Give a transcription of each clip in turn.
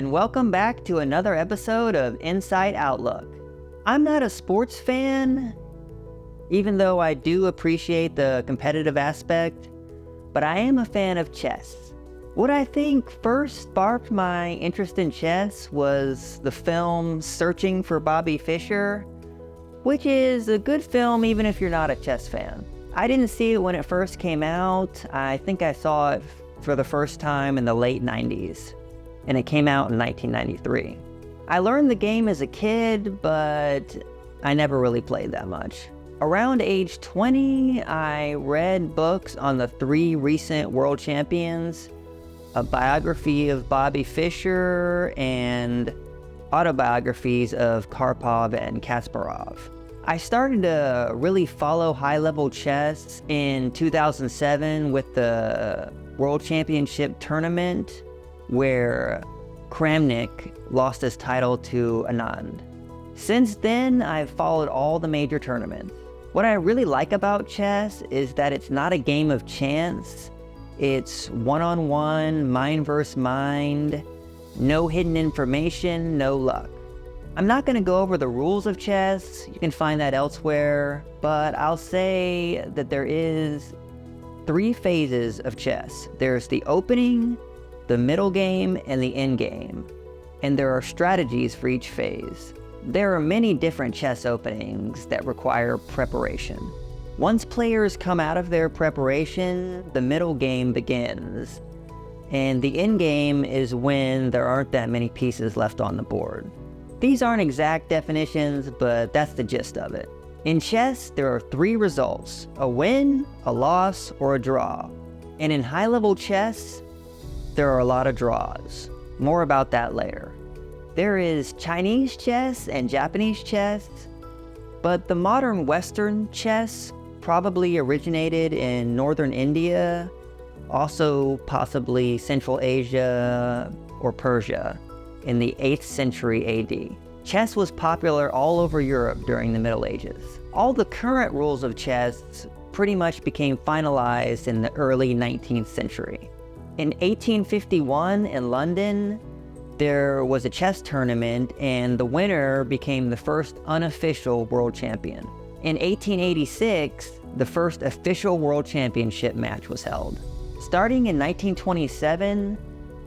and welcome back to another episode of Inside Outlook. I'm not a sports fan, even though I do appreciate the competitive aspect, but I am a fan of chess. What I think first sparked my interest in chess was the film Searching for Bobby Fischer, which is a good film even if you're not a chess fan. I didn't see it when it first came out. I think I saw it for the first time in the late 90s, and it came out in 1993. I learned the game as a kid, but I never really played that much. Around age 20, I read books on the 3 recent world champions, a biography of Bobby Fischer, and autobiographies of Karpov and Kasparov. I started to really follow high-level chess in 2007 with the World Championship tournament, where Kramnik lost his title to Anand. Since then, I've followed all the major tournaments. What I really like about chess is that it's not a game of chance. It's one-on-one, mind versus mind, no hidden information, no luck. I'm not going to go over the rules of chess, you can find that elsewhere, but I'll say that there is 3 phases of chess. There's the opening, the middle game, and the end game, and there are strategies for each phase. There are many different chess openings that require preparation. Once players come out of their preparation, the middle game begins, and the end game is when there aren't that many pieces left on the board. These aren't exact definitions, but that's the gist of it. In chess, there are 3 results: a win, a loss, or a draw. And in high-level chess, there are a lot of draws. More about that later. There is Chinese chess and Japanese chess, but the modern Western chess probably originated in northern India, also possibly Central Asia or Persia in the 8th century AD. Chess was popular all over Europe during the Middle Ages. All the current rules of chess pretty much became finalized in the early 19th century. In 1851 in London, there was a chess tournament, and the winner became the first unofficial world champion. In 1886, the first official world championship match was held. Starting in 1927,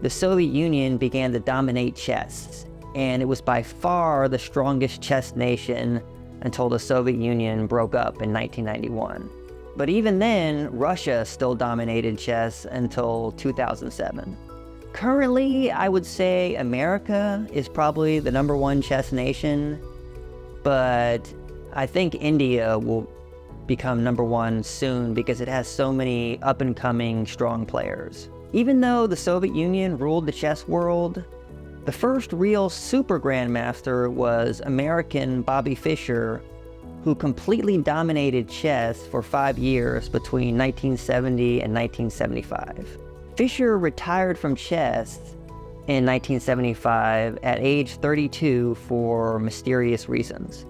the Soviet Union began to dominate chess, and it was by far the strongest chess nation until the Soviet Union broke up in 1991. But even then, Russia still dominated chess until 2007. Currently, I would say America is probably the #1 chess nation, but I think India will become #1 soon because it has so many up-and-coming strong players. Even though the Soviet Union ruled the chess world, the first real super grandmaster was American Bobby Fischer, who completely dominated chess for 5 years between 1970 and 1975. Fischer retired from chess in 1975 at age 32 for mysterious reasons.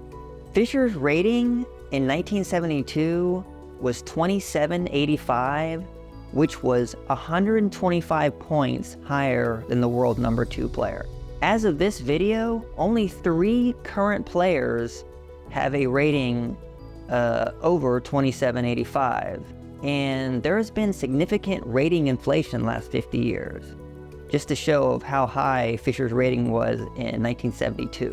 Fischer's rating in 1972 was 2785, which was 125 points higher than the world #2 player. As of this video, only 3 current players have a rating over 2785, and there has been significant rating inflation last 50 years, just to show of how high Fischer's rating was in 1972.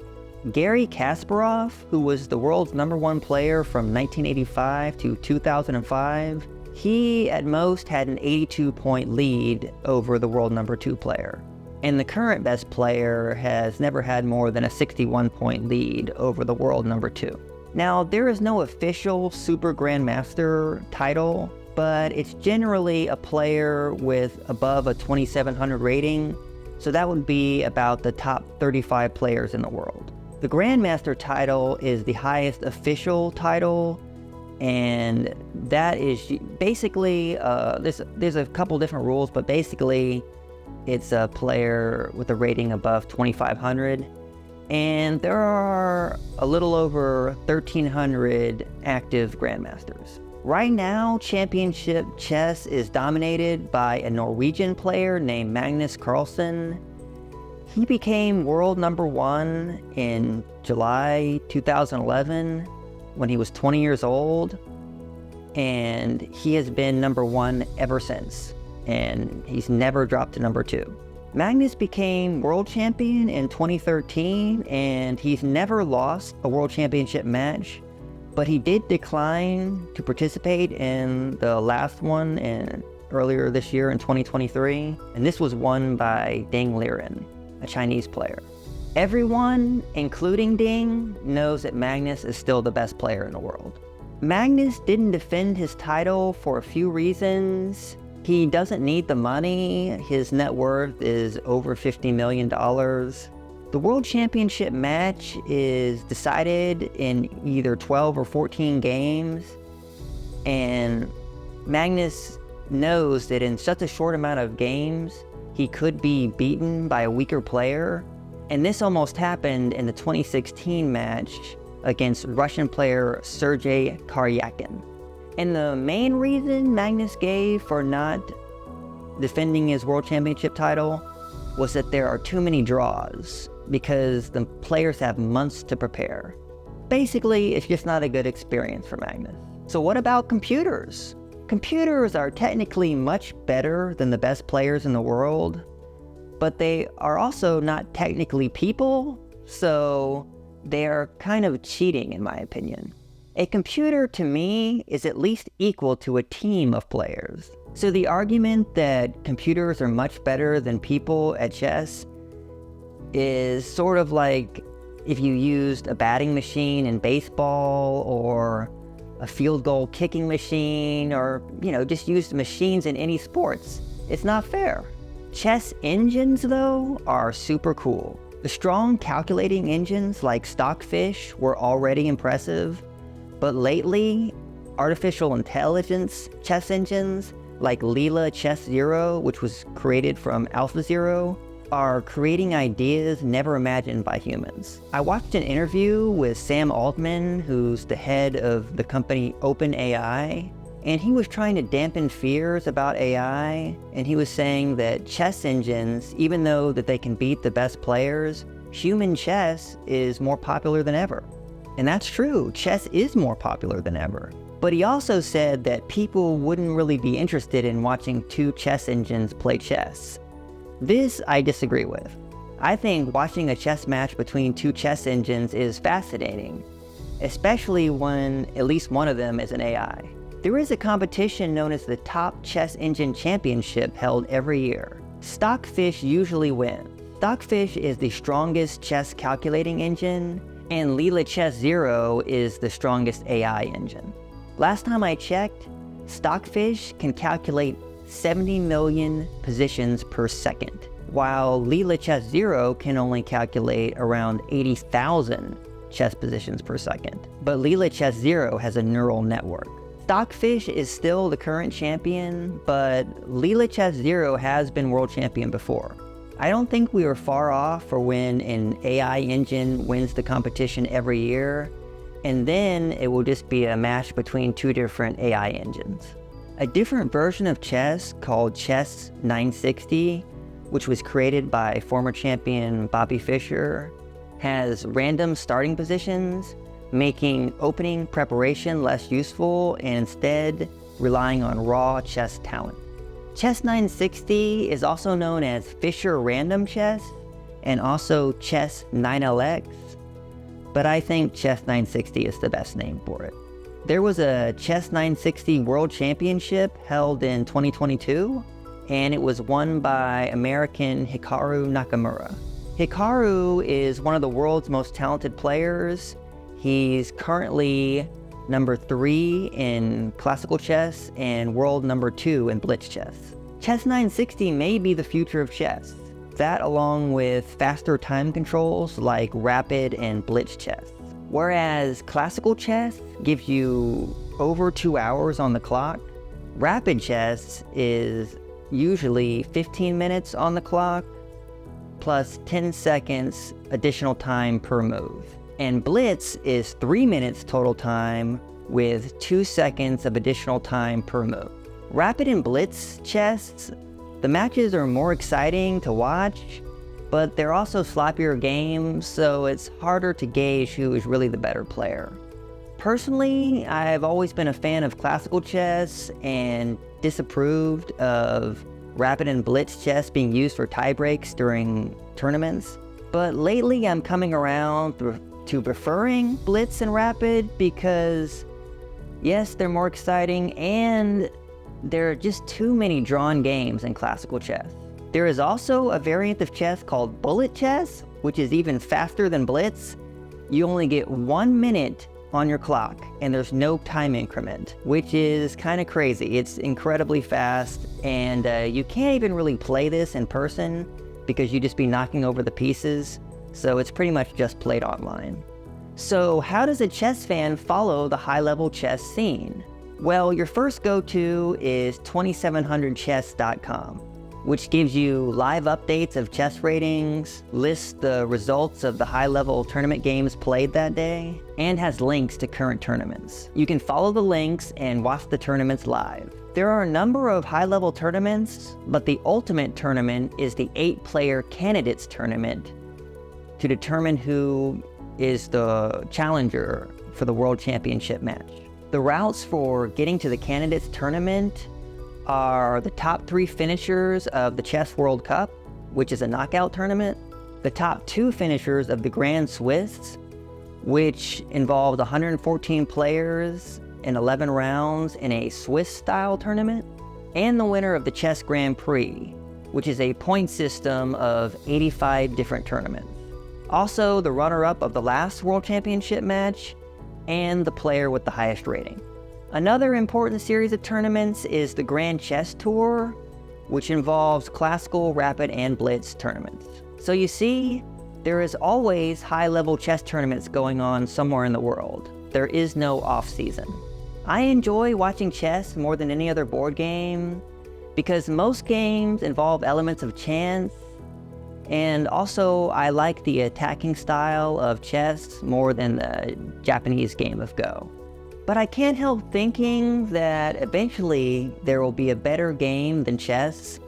Garry Kasparov, who was the world's #1 player from 1985 to 2005, he at most had an 82-point lead over the world #2 player. And the current best player has never had more than a 61-point lead over the world #2. Now, there is no official Super Grandmaster title, but it's generally a player with above a 2700 rating, so that would be about the top 35 players in the world. The Grandmaster title is the highest official title, and that is basically, there's a couple different rules, but basically it's a player with a rating above 2500, and there are a little over 1,300 active Grandmasters. Right now, championship chess is dominated by a Norwegian player named Magnus Carlsen. He became world number 1 in July 2011 when he was 20 years old, and he has been number 1 ever since, and he's never dropped to number 2. Magnus became world champion in 2013, and he's never lost a world championship match, but he did decline to participate in the last one earlier this year in 2023, and this was won by Ding Liren, a Chinese player. Everyone, including Ding, knows that Magnus is still the best player in the world. Magnus didn't defend his title for a few reasons. He doesn't need the money. His net worth is over $50 million. The World Championship match is decided in either 12 or 14 games, and Magnus knows that in such a short amount of games, he could be beaten by a weaker player, and this almost happened in the 2016 match against Russian player Sergei Karyakin. And the main reason Magnus gave for not defending his World Championship title was that there are too many draws, because the players have months to prepare. Basically, it's just not a good experience for Magnus. So what about computers? Computers are technically much better than the best players in the world, but they are also not technically people, so they are kind of cheating in my opinion. A computer to me is at least equal to a team of players. So the argument that computers are much better than people at chess is sort of like if you used a batting machine in baseball or a field goal kicking machine, or, just used machines in any sports. It's not fair. Chess engines, though, are super cool. The strong calculating engines like Stockfish were already impressive, but lately, artificial intelligence chess engines like Leela Chess Zero, which was created from AlphaZero, are creating ideas never imagined by humans. I watched an interview with Sam Altman, who's the head of the company OpenAI, and he was trying to dampen fears about AI, and he was saying that chess engines, even though that they can beat the best players, human chess is more popular than ever. And that's true, chess is more popular than ever. But he also said that people wouldn't really be interested in watching 2 chess engines play chess. This I disagree with. I think watching a chess match between 2 chess engines is fascinating, especially when at least one of them is an AI. There is a competition known as the Top Chess Engine Championship held every year. Stockfish usually wins. Stockfish is the strongest chess calculating engine, and Leela Chess Zero is the strongest AI engine. Last time I checked, Stockfish can calculate 70 million positions per second, while Leela Chess Zero can only calculate around 80,000 chess positions per second. But Leela Chess Zero has a neural network. Stockfish is still the current champion, but Leela Chess Zero has been world champion before. I don't think we are far off for when an AI engine wins the competition every year, and then it will just be a match between 2 different AI engines. A different version of chess called Chess 960, which was created by former champion Bobby Fischer, has random starting positions, making opening preparation less useful and instead relying on raw chess talent. Chess 960 is also known as Fischer Random Chess and also Chess 9LX, but I think Chess 960 is the best name for it. There was a Chess 960 World Championship held in 2022, and it was won by American Hikaru Nakamura. Hikaru is one of the world's most talented players. He's currently number 3 in classical chess and world number 2 in blitz chess. Chess 960 may be the future of chess. That along with faster time controls like rapid and blitz chess. Whereas classical chess gives you over 2 hours on the clock, rapid chess is usually 15 minutes on the clock plus 10 seconds additional time per move. And blitz is 3 minutes total time with 2 seconds of additional time per move. Rapid and blitz chess, the matches are more exciting to watch, but they're also sloppier games, so it's harder to gauge who is really the better player. Personally, I've always been a fan of classical chess and disapproved of rapid and blitz chess being used for tiebreaks during tournaments. But lately I'm coming around to preferring blitz and rapid because, yes, they're more exciting and there are just too many drawn games in classical chess. There is also a variant of chess called bullet chess, which is even faster than blitz. You only get 1 minute on your clock and there's no time increment, which is kind of crazy. It's incredibly fast and you can't even really play this in person because you'd just be knocking over the pieces, so it's pretty much just played online. So how does a chess fan follow the high-level chess scene? Well, your first go-to is 2700chess.com, which gives you live updates of chess ratings, lists the results of the high-level tournament games played that day, and has links to current tournaments. You can follow the links and watch the tournaments live. There are a number of high-level tournaments, but the ultimate tournament is the 8-player candidates tournament to determine who is the challenger for the World Championship match. The routes for getting to the candidates tournament are the top 3 finishers of the Chess World Cup, which is a knockout tournament, the top 2 finishers of the Grand Swiss, which involves 114 players in 11 rounds in a Swiss-style tournament, and the winner of the Chess Grand Prix, which is a point system of 85 different tournaments. Also, the runner-up of the last World Championship match, and the player with the highest rating. Another important series of tournaments is the Grand Chess Tour, which involves classical, rapid, and blitz tournaments. So you see, there is always high-level chess tournaments going on somewhere in the world. There is no off-season. I enjoy watching chess more than any other board game because most games involve elements of chance, and also I like the attacking style of chess more than the Japanese game of Go. But I can't help thinking that eventually there will be a better game than chess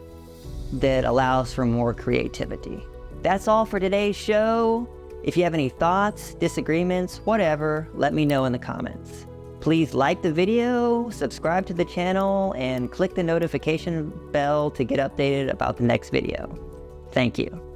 that allows for more creativity. That's all for today's show. If you have any thoughts, disagreements, whatever, let me know in the comments. Please like the video, subscribe to the channel, and click the notification bell to get updated about the next video. Thank you.